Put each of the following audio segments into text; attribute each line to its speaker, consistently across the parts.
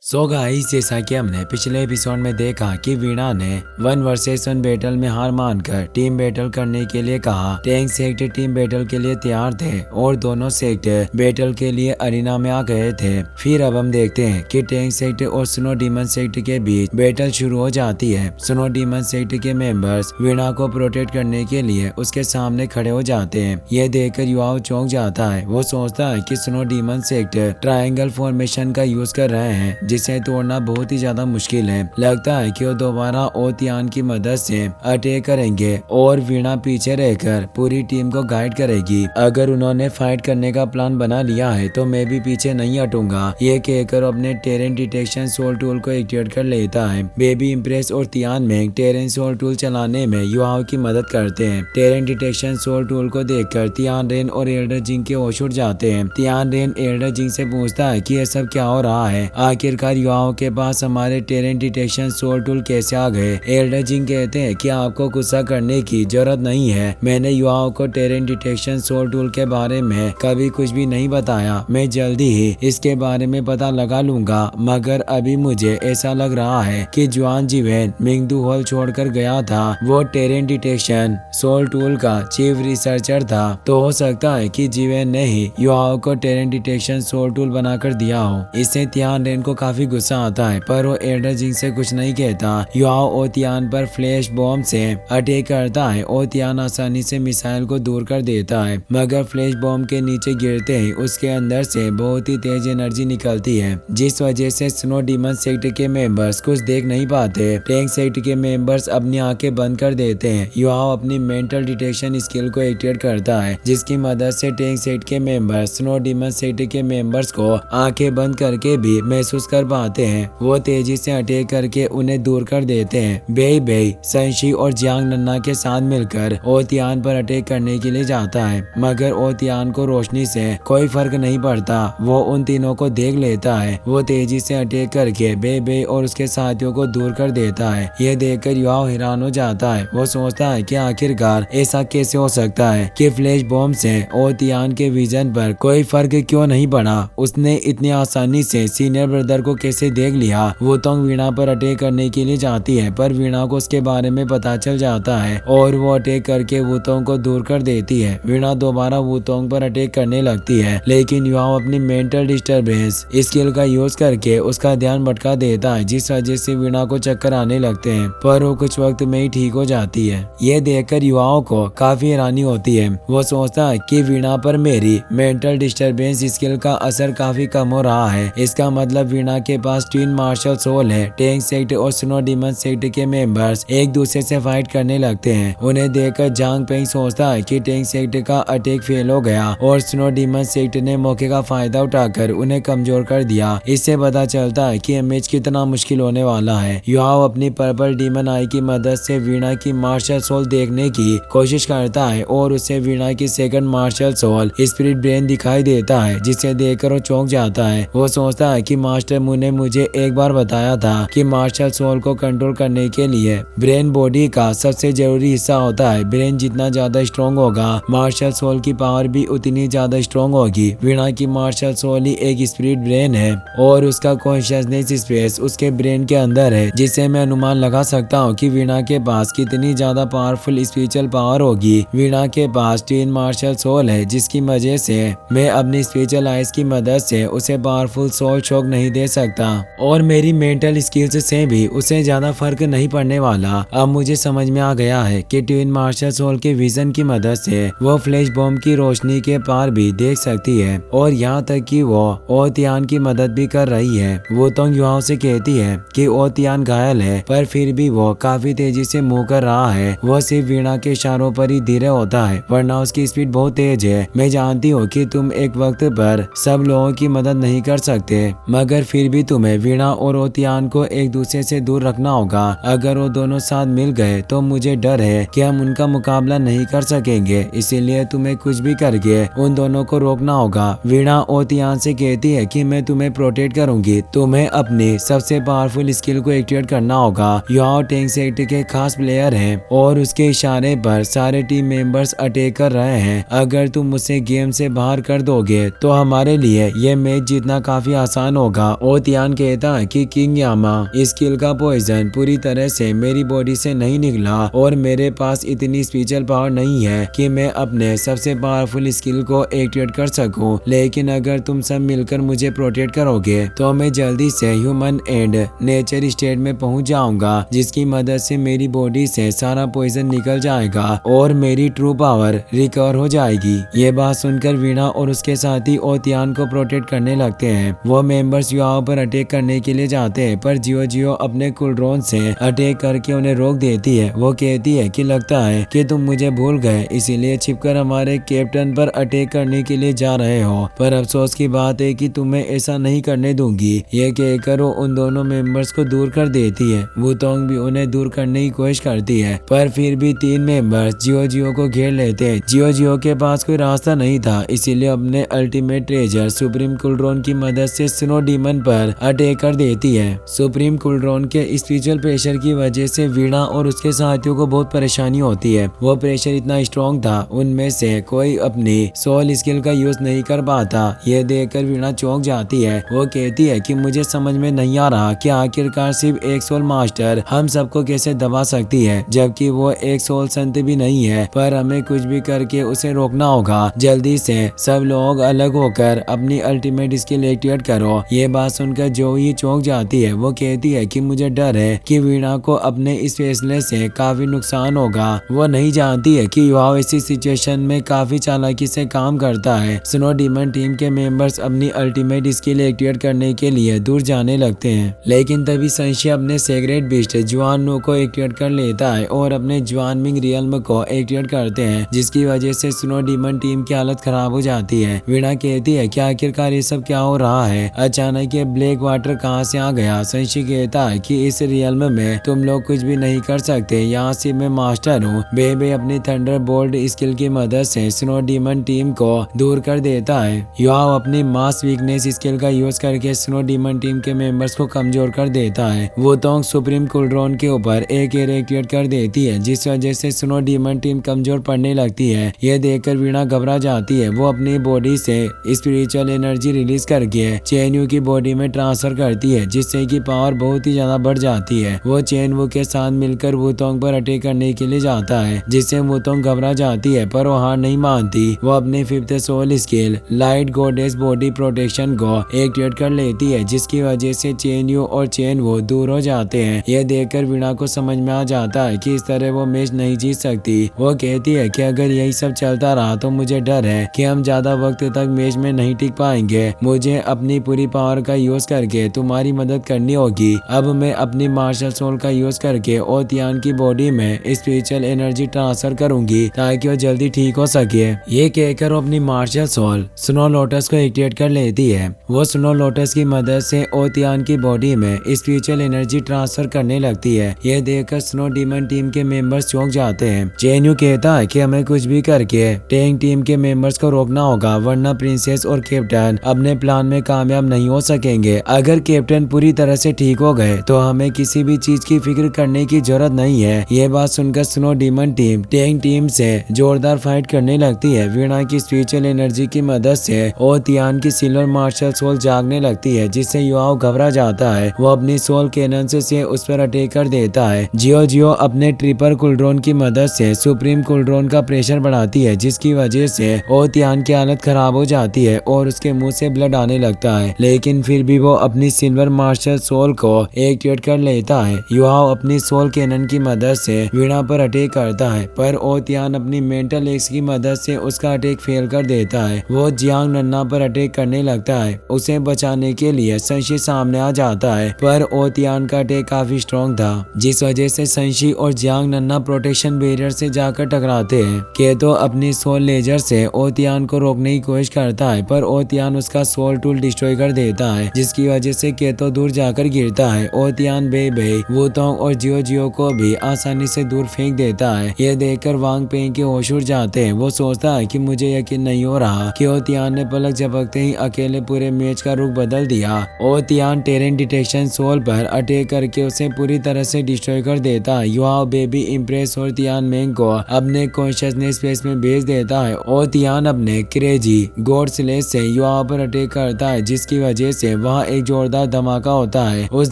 Speaker 1: So guys, जैसा कि हमने पिछले एपिसोड में देखा कि वीणा ने 1 वर्सेस 1 बैटल में हार मानकर टीम बैटल करने के लिए कहा। टैंक सेक्टर टीम बैटल के लिए तैयार थे और दोनों सेक्टर बैटल के लिए अरीना में आ गए थे। फिर अब हम देखते हैं कि टैंक सेक्टर और स्नो डीमन सेक्टर के बीच बैटल शुरू हो जाती है। स्नो डीमन सेक्टर के मेंबर्स वीणा को प्रोटेक्ट करने के लिए उसके सामने खड़े हो जाते हैं। यह देखकर युवाओं चौंक जाता है। वो सोचता है कि snow demon sector triangle formation का यूज कर रहे हैं, जिसे तोड़ना बहुत ही ज्यादा मुश्किल है। लगता है कि वो दोबारा ओतियान की मदद से अटैक करेंगे और वीणा पीछे रहकर पूरी टीम को गाइड करेगी। अगर उन्होंने फाइट करने का प्लान बना लिया है तो मैं भी पीछे नहीं हटूंगा, ये कहकर अपने टेरेन डिटेक्शन सोल टूल को एक्टिवेट कर लेता है। बेबी इम्प्रेस और तियान में टेरेन सोल टूल चलाने में युवाओं की मदद करते हैं। टेरेन डिटेक्शन सोल टूल को देखकर तियान रेन और एल्डर जिंग के होश उड़ जाते हैं। तियान रेन एल्डर जिंग से पूछता है कि यह सब क्या हो रहा है, आखिरकार युवाओं के पास हमारे टेरेन डिटेक्शन सोल टूल कैसे आ गए। एल्डर जिंग कहते हैं कि आपको गुस्सा करने की जरूरत नहीं है, मैंने युवाओं को टेरेन डिटेक्शन सोल टूल के बारे में कभी कुछ भी नहीं बताया। मैं जल्दी ही इसके बारे में पता लगा लूंगा, मगर अभी मुझे ऐसा लग रहा है कि जुआन जीवेन मिंगदू हॉल छोड़कर गया था। वो टेरेन डिटेक्शन सोल टूल का चीफ रिसर्चर था, तो हो सकता है कि जीवेन ने ही युवाओं को टेरेन डिटेक्शन सोल टूल बनाकर दिया हो। इससे तियान रेन को काफी गुस्सा आता है, पर वो एल्डर जिंग से कुछ नहीं कहता। युवाओं ओतियान पर फ्लैश बॉम्ब से अटैक करता है। ओतियान आसानी से मिसाइल को दूर कर देता है, मगर फ्लैश बॉम्ब के नीचे गिरते ही उसके अंदर से बहुत ही तेज एनर्जी निकलती है, जिस वजह से स्नो डीमन सेक्टर के मेंबर्स कुछ देख नहीं पाते। टैंक सेक्टर के मेंबर्स अपनी आंखें बंद कर देते हैं। युवाओं अपनी मेंटल डिटेक्शन स्किल को एक्टिवेट करता है, जिसकी मदद से टैंक सेक्टर के मेंबर्स स्नो डीमन सेक्टर के मेंबर्स को आंखें बंद करके भी महसूस कर पाते हैं। वो तेजी से अटैक करके उन्हें दूर कर देते हैं। बेई बेई, संशी और जियांग नन्ना के साथ मिलकर ओतियान पर अटैक करने के लिए जाता है, मगर ओतियान को रोशनी से कोई फर्क नहीं पड़ता। वो उन तीनों को देख लेता है। वो तेजी से अटैक करके बेई बेई और उसके साथियों को दूर कर देता है। यह देखकर युवाओं हैरान हो जाता है। वो सोचता है कि आखिरकार ऐसा कैसे हो सकता है कि फ्लैश बॉम्ब से ओतियान के विजन पर कोई फर्क क्यों नहीं पड़ा। उसने इतनी आसानी से सीनियर ब्रदर को कैसे देख लिया। वुतोंग वीणा पर अटैक करने के लिए जाती है, पर वीणा को उसके बारे में पता चल जाता है और वो अटैक करके वुतोंग को दूर कर देती है। वीणा दोबारा वुतोंग पर अटैक करने लगती है, लेकिन युवाओं अपनी मेंटल डिस्टर्बेंस स्किल का यूज करके उसका ध्यान भटका देता है, जिस वजह से वीणा को चक्कर आने लगते हैं, पर वो कुछ वक्त में ही ठीक हो जाती है। ये देखकर युवाओं को काफी हैरानी होती है। वो सोचता है कि वीणा पर मेरी मेंटल डिस्टर्बेंस स्किल का असर काफी कम हो रहा है। इसका मतलब वीणा के पास ट्विन मार्शल सोल है। टैंक सेक्टर और स्नो डीमन सेक्टर के मेंबर्स एक दूसरे से फाइट करने लगते हैं। उन्हें देखकर जांग पेंग सोचता है कि टैंक सेक्टर का अटैक फेल हो गया और स्नो डीमन सेक्टर ने मौके का फायदा उठाकर उन्हें कमजोर कर दिया। इससे पता चलता है कि मैच कितना मुश्किल होने वाला है। युवाओं अपनी पर्पल डीमन आई की मदद से वीणा की मार्शल सोल देखने की कोशिश करता है और उसे वीणा की second martial soul spirit brain दिखाई देता है, जिसे देखकर वो चौंक जाता है। वो सोचता है कि मास्टर मू ने मुझे एक बार बताया था कि मार्शल सोल को कंट्रोल करने के लिए ब्रेन बॉडी का सबसे जरूरी हिस्सा होता है। ब्रेन जितना ज्यादा स्ट्रॉन्ग होगा, मार्शल सोल की पावर भी उतनी ज्यादा स्ट्रॉन्ग होगी। वीणा की मार्शल सोल ही एक स्पिरिट ब्रेन है और उसका कॉन्शियसनेस स्पेस उसके ब्रेन के अंदर है, जिससे मैं अनुमान लगा सकता हूँ कि वीणा के पास कितनी ज्यादा पावरफुल स्पिरिचुअल पावर होगी। वीणा के पास ट्विन मार्शल सोल है, जिसकी वजह से मैं अपनी स्पिरिचुअल आइज की मदद से उसे पावरफुल सोल शॉक नहीं दे सकता और मेरी मेंटल स्किल्स से भी उसे ज्यादा फर्क नहीं पड़ने वाला। अब मुझे समझ में आ गया है कि ट्विन मार्शल सोल के विजन की मदद से वो फ्लैश बॉम्ब की रोशनी के पार भी देख सकती है और यहाँ तक कि वो ओतियान की मदद भी कर रही है। वो तो युवाओं से कहती है कि ओतियान घायल है, पर फिर भी वो काफी तेजी से मूव कर रहा है। वो सिर्फ वीणा के इशारों पर ही धीरे होता है, वरना उसकी स्पीड बहुत तेज है। मैं जानती हूँ कि तुम एक वक्त पर सब लोगों की मदद नहीं कर सकते, मगर फिर भी तुम्हें वीणा और ओतियान को एक दूसरे से दूर रखना होगा। अगर वो दोनों साथ मिल गए तो मुझे डर है कि हम उनका मुकाबला नहीं कर सकेंगे, इसीलिए तुम्हें कुछ भी करके उन दोनों को रोकना होगा। वीणा ओतियान से कहती है कि मैं तुम्हें प्रोटेक्ट करूंगी, तुम्हें अपनी सबसे पावरफुल स्किल को एक्टिवेट करना होगा। युवाओं टैंक सेक्टर के खास प्लेयर हैं और उसके इशारे पर सारे टीम मेंबर्स अटैक कर रहे हैं। अगर तुम उसे गेम से बाहर कर दोगे तो हमारे लिए ये मैच जीतना काफी आसान होगा ओतियान कहता है कि किंग यामा स्किल का पॉइजन पूरी तरह से मेरी बॉडी से नहीं निकला और मेरे पास इतनी स्पिरिचुअल पावर नहीं है कि मैं अपने सबसे पावरफुल स्किल को एक्टिवेट कर सकूं, लेकिन अगर तुम सब मिलकर मुझे प्रोटेक्ट करोगे तो मैं जल्दी से ह्यूमन एंड नेचर स्टेट में पहुंच जाऊंगा, जिसकी मदद से मेरी बॉडी से सारा पॉइजन निकल जाएगा और मेरी ट्रू पावर रिकवर हो जाएगी। ये बात सुनकर वीणा और उसके साथी ओतियान को प्रोटेक्ट करने लगते हैं। वो मेंबर्स युवाओं पर अटैक करने के लिए जाते हैं, पर जियो जियो अपने कुलड्रोन से अटैक करके उन्हें रोक देती है। वो कहती है कि लगता है कि तुम मुझे भूल गए, इसीलिए छिपकर हमारे कैप्टन पर अटैक करने के लिए जा रहे हो, पर अफसोस की बात है कि तुम्हें ऐसा नहीं करने दूंगी। ये कहकर वो उन दोनों मेंबर्स को दूर कर देती है। वुतोंग भी उन्हें दूर करने की कोशिश करती है, पर फिर भी 3 मेंबर्स जियो जियो को घेर लेते हैं। जियो जियो के पास कोई रास्ता नहीं था, इसीलिए अपने अल्टीमेट ट्रेजर सुप्रीम कुलड्रोन की मदद से स्नो डीमन पर अटैक कर देती है। सुप्रीम कुलड्रोन के स्पिरिचुअल प्रेशर की वजह से वीणा और उसके साथियों को बहुत परेशानी होती है। वो प्रेशर इतना स्ट्रॉन्ग था, उनमें से कोई अपनी सोल स्किल का यूज नहीं कर पाता। ये देखकर वीणा चौंक जाती है। वो कहती है कि मुझे समझ में नहीं आ रहा कि आखिरकार सिर्फ एक सोल मास्टर हम सबको कैसे दबा सकती है, जबकि वो एक सोल संत भी नहीं है, पर हमें कुछ भी करके उसे रोकना होगा। जल्दी से सब लोग अलग होकर अपनी अल्टीमेट स्किल एक्टिवेट करो। ये बात सुनकर जो ही चौंक जाती है। वो कहती है कि मुझे डर है कि वीणा को अपने इस फैसले से काफी नुकसान होगा। वो नहीं जानती है कि युवा ऐसी सिचुएशन में काफी चालाकी से काम करता है। स्नो डीमन टीम के मेंबर्स अपनी अल्टीमेट स्किल एक्टिवेट करने के लिए दूर जाने लगते हैं, लेकिन तभी संशय अपने सेक्रेट बीस्ट जुआन नो को एक्टिवेट कर लेता है और अपने जुआन मिंग रियल्म को एक्टिवेट करते हैं, जिसकी वजह से स्नो डीमन टीम की हालत खराब हो जाती है। वीणा कहती है कि आखिरकार ये सब क्या हो रहा है, अचानक ये ब्लैक वाटर कहाँ से आ गया। संशी कहता है कि इस रियल्म में तुम लोग कुछ भी नहीं कर सकते, यहाँ से मैं मास्टर हूँ। बेबे अपनी थंडर बोल्ट स्किल की मदद से स्नो डीमन टीम को दूर कर देता है। युआओ अपनी मास वीकनेस स्किल का यूज करके स्नो डीमन टीम के मेंबर्स को कमजोर कर देता है। वुतोंग सुप्रीम कुलड्रोन के ऊपर एक एयर एक्टिवेट कर देती है, जिस वजह से स्नो डीमन टीम कमजोर पड़ने लगती है। यह देखकर वीणा घबरा जाती है। वो अपनी बॉडी से स्पिरिचुअल एनर्जी रिलीज करके चेनयू की बॉडी में ट्रांसफर करती है, जिससे कि पावर बहुत ही ज्यादा बढ़ जाती है। वो चेनवू के साथ मिलकर वुतोंग पर अटैक करने के लिए जाता है, जिससे वुतोंग घबरा जाती है, पर वो हार नहीं मानती। वो अपने 5th soul skill light goddess body protection को एक्टिवेट कर लेती है, जिसकी वजह से चेनयू और चेनवू दूर हो जाते हैं। यह देखकर वीणा को समझ में आ जाता है कि इस तरह वो मैच नहीं जीत सकती। वो कहती है कि अगर यही सब चलता रहा तो मुझे डर है कि हम ज्यादा वक्त तक मैच में नहीं टिक पाएंगे। मुझे अपनी पूरी पावर का यूज करके तुम्हारी मदद करनी होगी। अब मैं अपनी मार्शल सोल का यूज करके ओतियान की बॉडी में स्पिरिचुअल एनर्जी ट्रांसफर करूंगी ताकि वो जल्दी ठीक हो सके। ये कहकर वो अपनी मार्शल सोल स्नो लोटस को एक्टिवेट कर लेती है। वो स्नो लोटस की मदद से ओतियान की बॉडी में स्पिरिचुअल एनर्जी ट्रांसफर करने लगती है। यह देखकर स्नो डीमन टीम के मेंबर्स चौंक जाते हैं। चेनयू कहता है कि हमें कुछ भी करके टैंक टीम के मेंबर्स को रोकना होगा, वरना प्रिंसेस और कैप्टन अपने प्लान में कामयाब नहीं हो सकेंगे। अगर कैप्टन पूरी तरह से ठीक हो गए तो हमें किसी भी चीज की फिक्र करने की जरूरत नहीं है। ये बात सुनकर snow demon team tank team से जोरदार फाइट करने लगती है। वीणा की स्पिरिचुअल एनर्जी की मदद से ओतियान की सिल्वर मार्शल सोल जागने लगती है, जिससे युवाओं घबरा जाता है। वो अपनी सोल कैनन से उस पर अटैक कर देता है। जियो जियो अपने ट्रिपर कुलड्रोन की मदद से सुप्रीम कुलड्रोन का प्रेशर बढ़ाती है, जिसकी वजह से ओतियान की हालत खराब हो जाती है और उसके मुंह से ब्लड आने लगता है, लेकिन फिर भी वो अपनी सिल्वर मार्शल सोल को एक्टिवेट कर लेता है। युवाओं अपनी सोल कैनन की मदद से वीणा पर अटैक करता है, पर ओतियान अपनी मेंटल एक्स की मदद से उसका अटैक फेल कर देता है। वो जियांग नन्ना पर अटैक करने लगता है। उसे बचाने के लिए संशी सामने आ जाता है, पर ओतियान का अटैक काफी स्ट्रॉन्ग था, जिस वजह से संशी और जियांग नन्ना प्रोटेक्शन बैरियर से जाकर टकराते हैं। केतो अपनी सोल लेजर से ओतियान को रोकने की कोशिश करता है, पर ओतियान उसका सोल टूल डिस्ट्रॉय कर देता है, जिसकी वजह से केतो दूर जाकर गिरता है। ओतियान बेबे वुतोंग और जियो जियो को भी आसानी से दूर फेंक देता है। यह देखकर वांग पेंग के होश उड़ जाते हैं। वो सोचता है कि मुझे यकीन नहीं हो रहा कि ओतियान ने पलक झपकते ही अकेले पूरे मैच का रुख बदल दिया। ओतियान टेरेन डिटेक्शन सोल पर अटैक करके उसे पूरी तरह से डिस्ट्रॉय कर देता है। युवाओं बेबी इम्प्रेस और तियान मेंग को अपने कॉन्शियसनेस स्पेस में भेज देता है और तियान अपने क्रेजी गॉड स्लेश से युवाओं पर अटैक करता है, जिसकी वजह से वहाँ एक जोरदार धमाका होता है। उस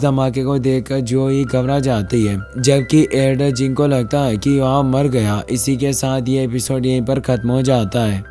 Speaker 1: धमाके को देखकर जोई घबरा जाती है, जबकि एल्डर जिंग को लगता है कि वह मर गया। इसी के साथ ये एपिसोड यहीं पर खत्म हो जाता है।